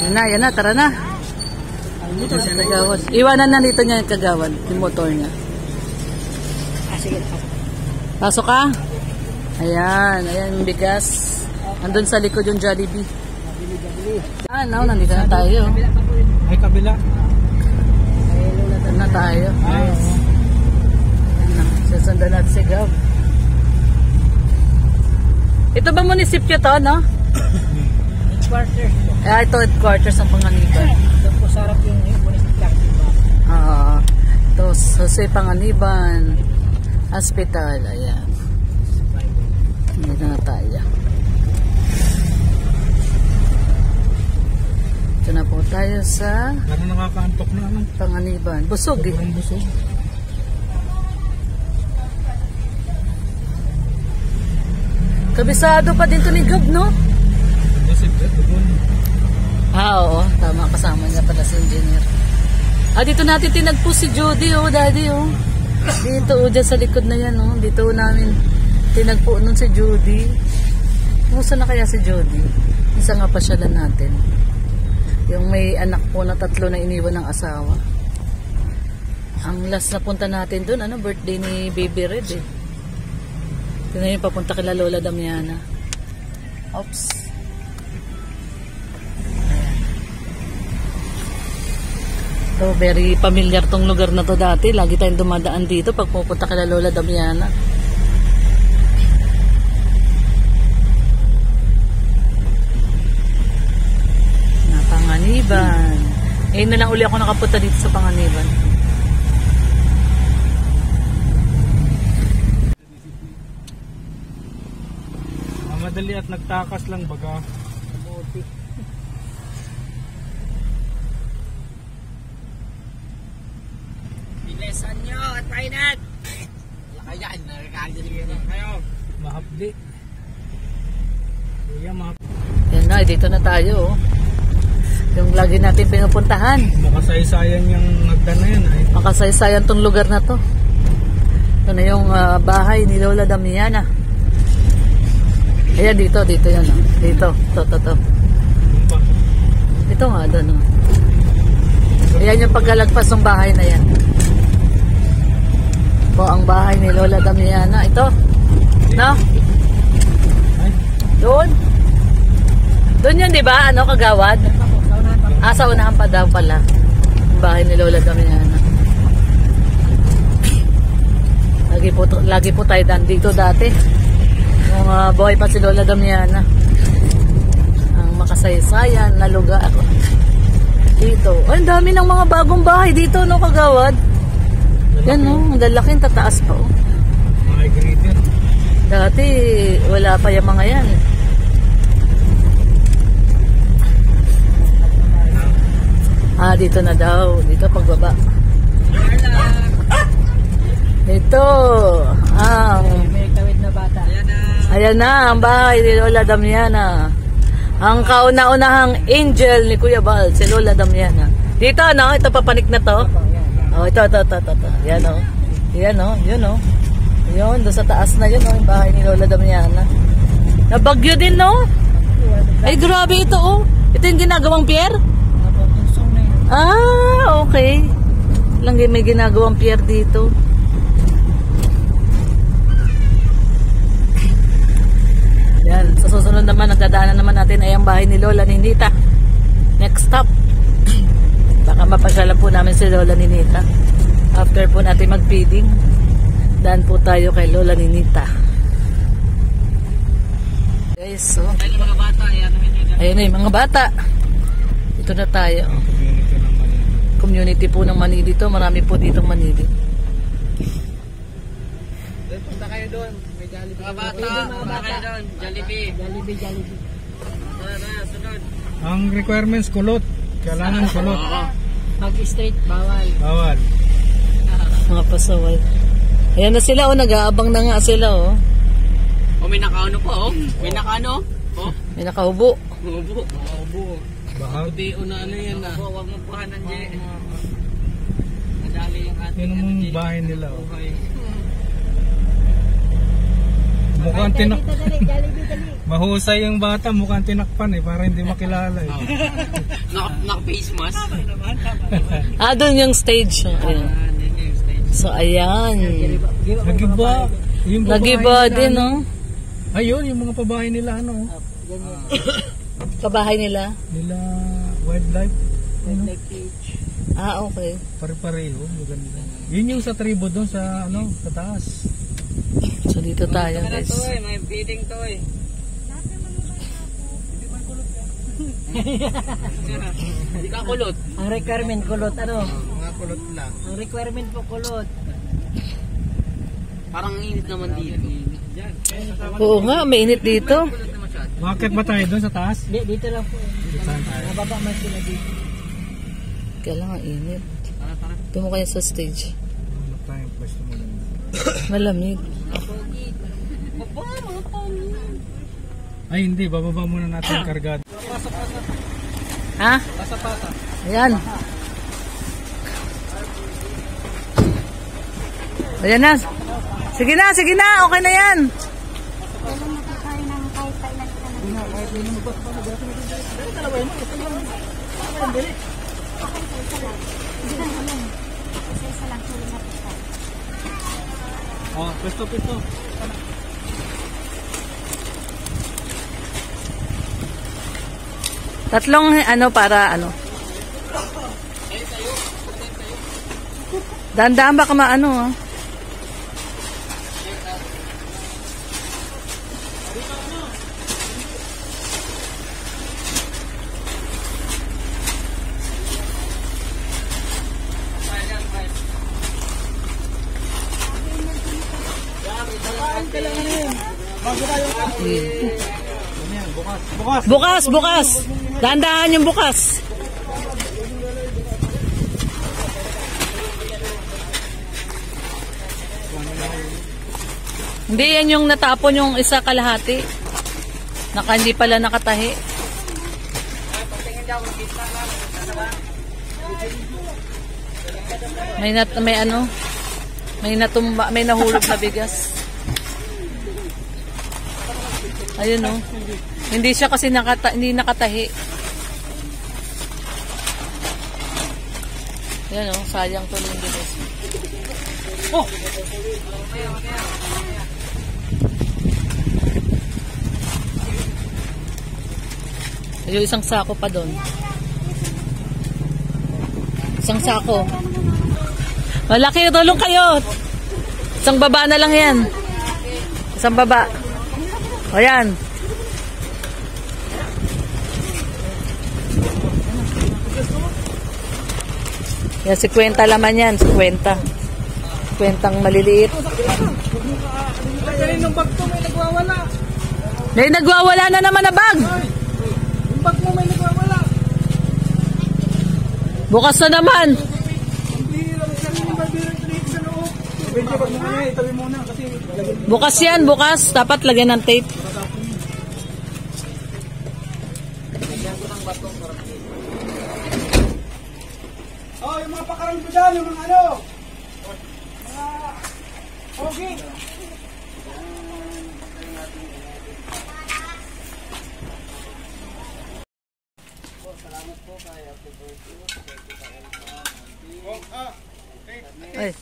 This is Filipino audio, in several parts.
Yan na, tara na. Kagawad. Iwanan na dito niya yung kagawad, yung motor niya. Sige. Pasok ka? Ayan yung bigas. Andun sa likod yung Jollibee. Nandito na tayo. Ay, kabila. Nandito na tayo. Nice. Sasundan natin si Gab. Ito ba munisipyo to, no? Headquarters. Ito headquarters ng Panganiban. Doon po sarap yung munisipyo. Ito, Jose Panganiban Hospital. Ayan. Dito na tayo. Ito na po tayo sa Nakakaantok na ano? Panganiban. Busog eh. Busog. Kabisado pa din to ni Gab, no? Oo. Tama, kasama niya pala si engineer. Dito natin tinagpo si Judy, daddy, Dito, dyan sa likod na yan, Dito namin tinagpo nun si Judy. Kumusta na kaya si Judy? Isa nga pasyalan natin. Yung may anak po na 3 na iniwan ng asawa. Ang last na punta natin dun, birthday ni Baby Red, Ito na yung papunta kila Lola Damiana. Oops. So, very familiar tong lugar na to dati. Lagi tayong dumadaan dito pag pupunta kila Lola Damiana. Na Panganiban. Na lang uli ako nakapunta dito sa Panganiban. Madali at nagtakas lang baga. Buti. Bilisan nyo at mainat! Lakayan, nakakagaling kayo. Mahapdi. Kuya, mahapdi. Yan na, dito na tayo. Yung lagi natin pinupuntahan. Makasaysayan yung nagdan na yan. Makasaysayan tong lugar na to. Ito na yung bahay ni Lola Damiana. Ayan, dito yan, Dito, to. Ito nga, doon, Ayan yung paglalagpas ng bahay na yan. Po ang bahay ni Lola Damiana. Ito, no? Doon yun, di ba? Kagawad? Sa unahan pa daw pala. Ang bahay ni Lola Damiana. Lagi po tayo dito dati. Nung buhay pa si Lola Damiana. Ang makasaysayan na lugar dito. Ang dami ng mga bagong bahay dito, kagawad? Yan, ang lalaki, tataas pa, Migrated. Dati wala pa yung mga yan. Dito na daw, dito pagbaba. Ito may kawit na bata. Ayan na ang bahay ni Lola Damiana. Ang kauna-unahang angel ni Kuya Bal, si Lola Damiana. Dito, ito papanik na to. Ito. Yan, Yan, yun, Yun, doon sa taas na yun, yung bahay ni Lola Damiana. Nabagyo din, Ay, grabe ito, Ito yung ginagawang pier? Okay. May ginagawang pier dito. Yan, sa susunod naman, nagdadaanan naman natin ay ang bahay ni Lola Ninita. Next stop. Baka mapasyalan po namin si Lola Ninita. After po natin mag-feeding, daan po tayo kay Lola Ninita. Guys, so ayun na yung mga bata. Ito na tayo. Community po ng Manili dito. Marami po ditong Manili. Punta kayo doon. Mga bata, kayo doon. Jollibee. Sunod. Ang requirements, kulot. Kailangan kulot. Mag-straight, bawal. Mga pasaway. Ayan na sila, nag-aabang na nga sila, may nakaano po, May nakaano? May nakaubo. Ubo. Bahagi. Una yan na. Huwag mo puhanan, Jay. Madali yung ating Yun ang bahay nila, Mukhang tinak... Mahusay yung bata, mukhang tinakpan eh, para hindi makilala eh. Naka-face mask. Doon yung stage. Ayan. So, ayan. Nagiba. Yung babae Nagiba nila, din, ano? no? Ayun, yung mga pabahay nila, ano? Kabahay nila. Nila wildlife. Ano? Okay. Pare-pareho, maganda. Yun yung sa tribo doon sa, ano, sa taas. So, dito tayo, guys. May feeding to eh. Hindi ka kulot. Ang requirement kulot, ano? Mga kulot lang. Ang requirement po kulot. Parang init naman dito. Oo nga, may init dito. Bakit ba tayo doon sa taas? Dito lang po. Saan tayo? Nababa man sila dito. Kaya lang ang init. Tumo kayo sa stage. Hanap tayo yung pwesto mo lang. Malamig. Ay hindi, bababa muna natin yung kargado. Ha? Pasa-pasa. Ayan. Ayan na. Sige na, sige na. Okay na yan. Oh, pwesto. Tatlong ano para ano. Dandaan baka maano ha. Bukas. Dandahan yung bukas. Hindi yan yung natapon yung isa kalahati. Hindi pala nakatahi. May natumba, may nahulog na bigas. Ayun oh. Hindi siya kasi hindi nakatahi. Yan oh, sayang to ng bigas. Oh! Ayun, isang sako pa doon. Isang sako. Malaki, tulong kayo. Isang baba na lang yan. Isang baba. O yan. Yan, 50 laman yan. 50. 50 maliliit. Yung bag to may nagwawala. May nagwawala na naman na bag. Yung bag mo may nagwawala. Bukas na naman. Bukas yan, bukas. Dapat lagyan ng tape. Oh, yung mga pakarang ko dyan, yung mga ano. Okay. Ay.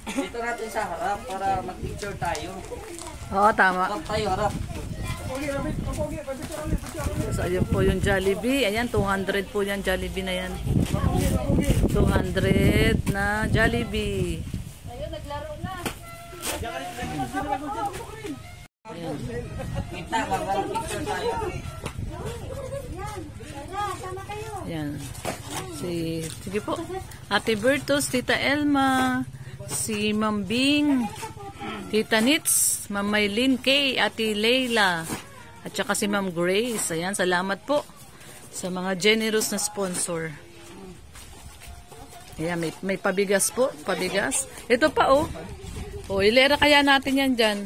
Dito natin sa harap para mag-picture tayo. Oo, tama. Harap tayo, harap. So, ayun po yung Jollibee. Ayan, 200 po yan, Jollibee na yan. 200 na Jollibee. Ayun, naglaro na. Ayan. Kita, mag-picture tayo. Ayan. Sige po. Ate Bertus, Tita Elma, si Ma'am Bing, Tita Nits, Ma'am Maylin K, Ate Leila, At saka si Ma'am Grace. Ayan, salamat po sa mga generous na sponsor. Ayan, may pabigas po. Pabigas. Ito pa, oh. O, ilera kaya natin yan dyan.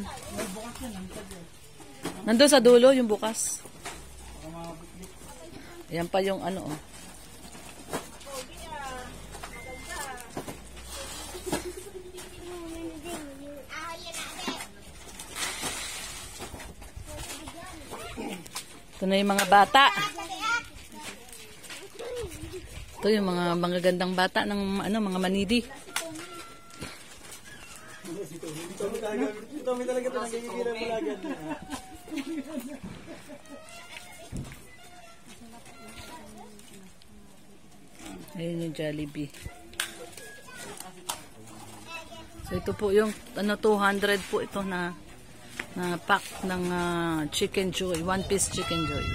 Nandun sa dulo, yung bukas. Ayan pa yung ano, oh. Ito na yung mga bata. Ito yung mga gandang bata ng ano, mga manidi. Ayun yung Jollibee. So ito po yung ano, 200 po ito na pack ng Chicken Joy, 1 piece Chicken Joy.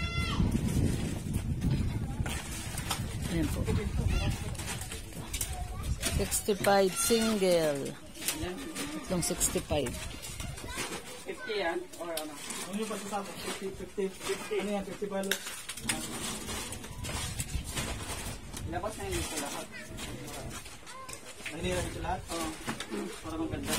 Ayan po. 65 single. Itong 65. 50 yan? Or ano? Ano yung pasasama? 50. Ano yan? 50 balot? Labas na yun ito lahat. Nahinira dito lahat? Oo. Para maganda.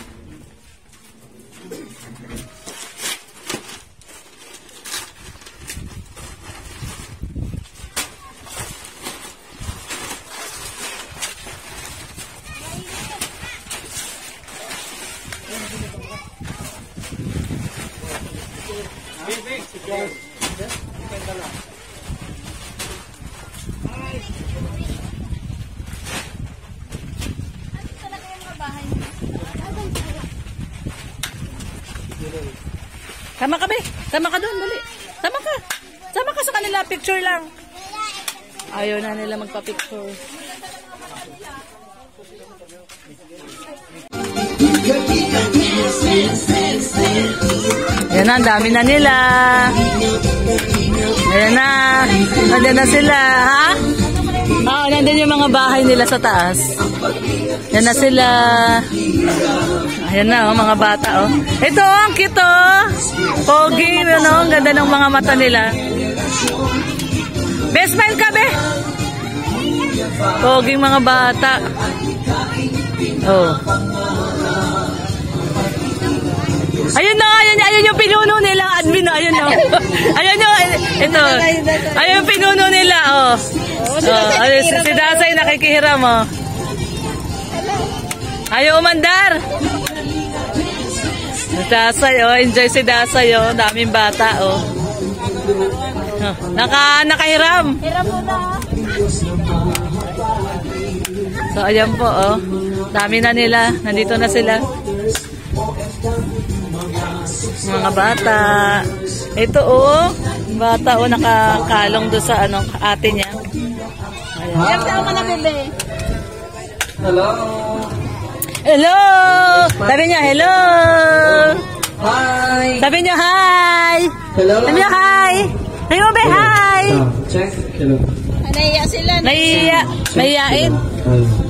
Sama ka, be. Sama ka doon, dali. Sama ka. Sama ka sa kanila, picture lang. Ayaw na nila magpa-picture. Ayan na, ang dami na nila. Ayan na. Nandiyan na sila, ha? Oo, nandun yung mga bahay nila sa taas. Ayan na sila. Ayan na, oh, mga bata, oh. Ito, ang cute, oh. Pogi, ano, ang ganda ng mga mata nila. Best smile ka, be. Pogi mga bata. Oh. Ayun na, ayun yung pinuno nila, admin, oh. Ayun, oh. Ayun yung, ito. Ayun yung pinuno nila, oh. Oh, ayun, si Dasay nakikihiram, oh. Ayaw umandar. Si Dasay, oh. Enjoy si Dasay, oh. Daming bata, oh. Oh, nakahiram. Hiram mo na. So, ayan po, oh. Dami na nila. Nandito na sila. Mga bata. Ito, oh. Bata, oh. Nakakalong doon sa, ano, ate niya. Ayan. Hiram daw ka na, bebe. Hello! Hello! Sabi niya, hello! Hi! Sabi niya, hi! Hello! Sabi niya, hi! Sabi mo, be, hi! Check. Hello. Naiya sila. Nahiya. Nahiyain.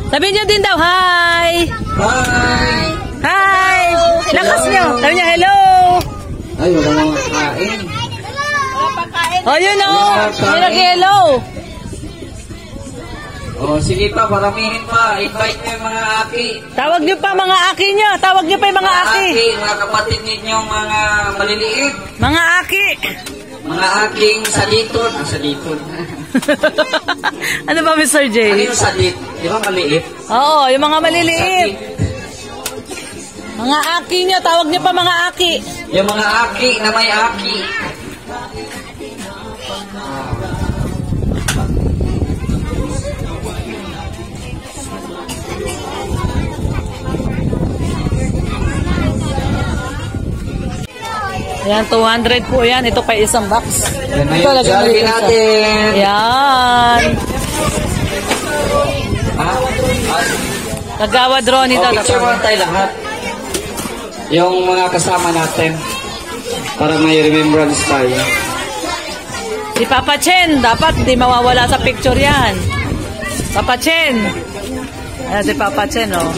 Sabi niyo din daw, hi! Hi! Hi! Lakas niyo. Sabi niya, hello! Ay, wala mga kain. Wala pang kain. Oh, yun o. May nag-hello. Oh, sige pa, paramihin pa. Invite niyo yung mga aki. Tawag niyo pa mga aki niyo. Tawag niyo pa yung mga aki. Mga kapatid ninyong mga maliliit. Mga aki. Mga aking saliton. Saliton. Ano ba, Mr. J? Ano yung salit? Di ba maliit? Oo, yung mga maliliit. Mga aki niyo. Tawag niyo pa mga aki. Yung mga aki na may aki. Ayan, 200 po yan. Ito pa isang box. Yan na Ito, yung lagyan Jollibee mo isa. natin. Ayan. Ha? Kagawad Ronnie daw. Picture mo tayo lahat. Yung mga kasama natin. Para may remembrance tayo. Si Papa Chen, dapat di mawawala sa picture yan. Papa Chen. Ayan si Papa Chen, oh.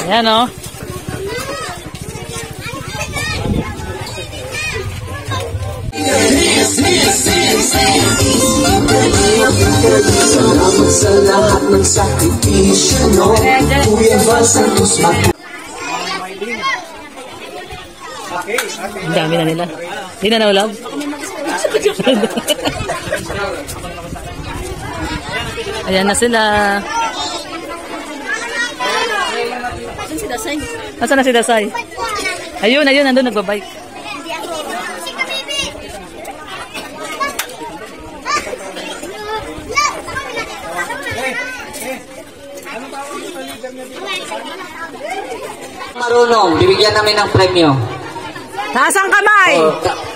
Ayan, oh. Salamat sa lahat ng sakripisyo, no? Kuya Val Santos. Ang dami na nila. Hindi na naulog? Ayan na sila. Nasaan na si Dasay? Ayun, nandun nagbabike. Marunong, bibigyan namin ng premyo. Nasaan kamay?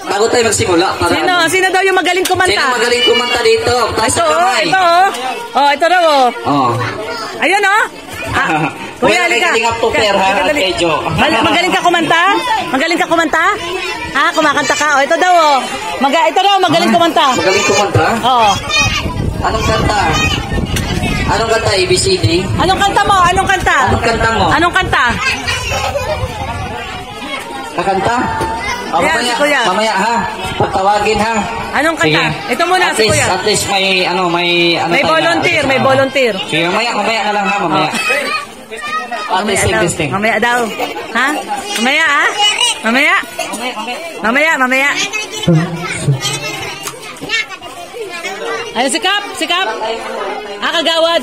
Bago tayo magsimula. Para Sino daw yung magaling kumanta? Sino magaling kumanta dito? Taas sa kamay. Ito daw Oh. Ayun Kuya, halika. Magaling ka kumanta? Magaling ka kumanta? Ha? Kumakanta ka? Ito daw magaling kumanta. Magaling kumanta? Oo. Anong kanta? Anong kanta? ABCD? Anong kanta mo? Anong kanta? Anong kanta mo? Anong kanta? Kakanta? Ayan, si Kuya. Mamaya ha. Pagtawagin ha. Anong kanta? Sige. Ito muna, si Kuya. At least may May volunteer, may volunteer. Sige, mamaya na lang ha, mamaya. Testing. Mamaya daw. Ha? Mamaya ha? Mamaya? Mamaya. Ayun, sikap. Si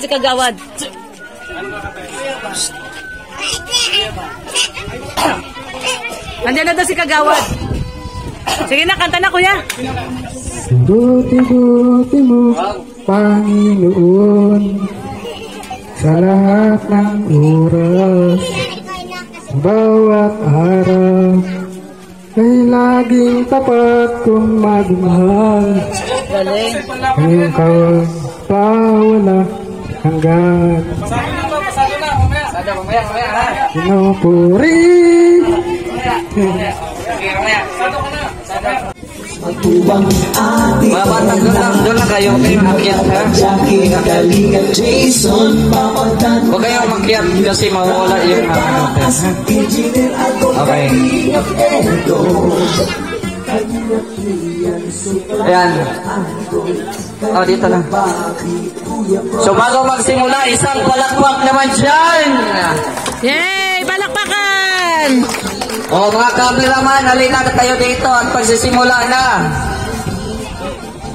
Kagawad. Andiyan na daw si Kagawad. Sige na, kanta na, Kuya. Buti-buti mo, Panginoon, sa lahat ng oras, bawat araw, ay laging tapat kong magmahal. Galing. Ngayon ka pawala hanggat pinupuri. Matubang ating Mga batang doon lang kayo. Akyat ha. Jackie, Galing at Jason, Papadan. Huwag kayong makyat kasi mawala yung Engineer ako, Okay. of Edo. Ayan. Dito lang. So bago magsimula, isang palakpak naman dyan. Yay! Palakpakan! Mga cameraman, halina na tayo dito at pagsisimula na.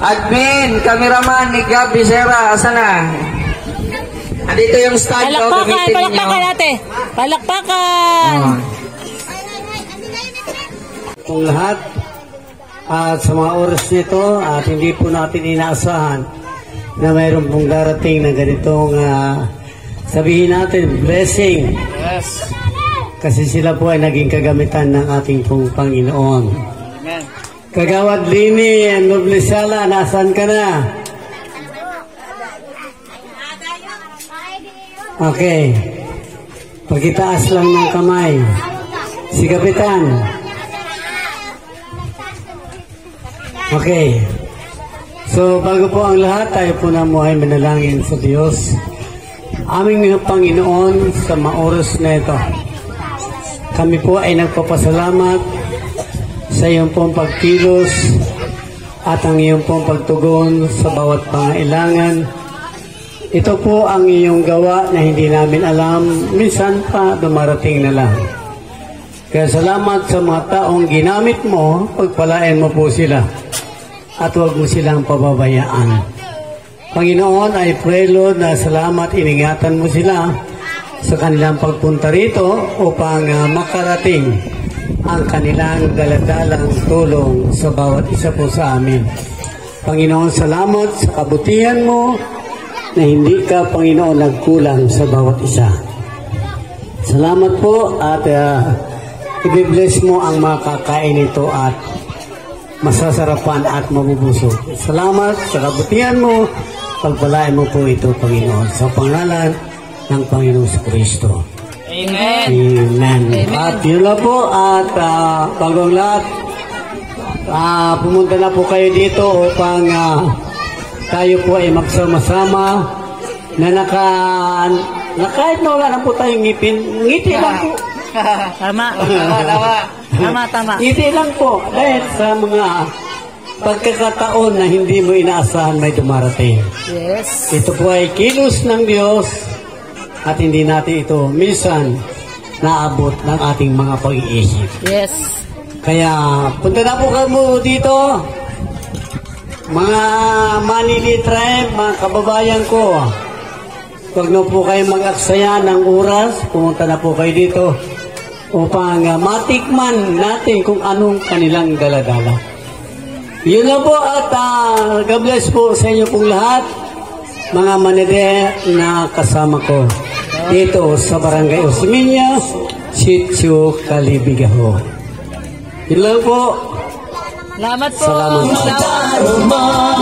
Admin, cameraman ni Gab Becerra, asa na? Andito yung stand ko, gamitin ninyo. Palakpakan ate! Palakpakan! Kung lahat at sa mga oras nito at hindi po natin inaasahan na mayroon pong darating na ganitong sabihin natin blessing. Yes. Kasi sila po ay naging kagamitan ng ating pong Panginoon. Amen. Kagawad Lini and Noble Sala, nasaan ka na? Okay. Pagitaas lang ng kamay. Si Kapitan. Okay. So, bago po ang lahat, tayo po na mo ay manalangin sa Diyos. Aming Panginoon, sa maoras na ito, kami po ay nagpapasalamat sa iyong pong pagkilos at ang iyong pong pagtugon sa bawat pangailangan. Ito po ang iyong gawa na hindi namin alam, minsan pa dumarating na lang. Kaya salamat sa mga taong ginamit mo, pagpalain mo po sila at huwag mo silang pababayaan. Panginoon, I pray Lord na salamat, iningatan mo sila sa kanilang pagpunta rito upang makarating ang kanilang daladalang tulong sa bawat isa po sa amin. Panginoon, salamat sa kabutihan mo na hindi ka, Panginoon, nagkulang sa bawat isa. Salamat po at i-bless mo ang makakain ito at masasarapan at mabubusog. Salamat sa kabutihan mo, pagpalain mo po ito, Panginoon, sa pangalan ng Panginoon sa Kristo. Amen. Amen. At yun lang po, at bagong lahat, pumunta na po kayo dito upang tayo po ay magsama-sama na kahit na wala na po tayong ngipin, ngiti lang po. Tama. Tama. Ngiti lang po dahil sa mga pagkakataon na hindi mo inaasahan may dumarating. Yes. Ito po ay kilos ng Diyos at hindi natin ito minsan naabot ng ating mga pag-iisip. Yes. Kaya punta na po kamo dito, mga Manili tribe, mga kababayan ko. Huwag na po kayo mag-aksaya ng oras, pumunta na po kayo dito upang matikman natin kung anong kanilang daladala. Yun lang po at God bless po sa inyo pong lahat, mga manide na kasama ko dito sa Barangay Osmeña, Sitio Calibigaho. Yun lang po. Salamat po. Salamat. Salamat.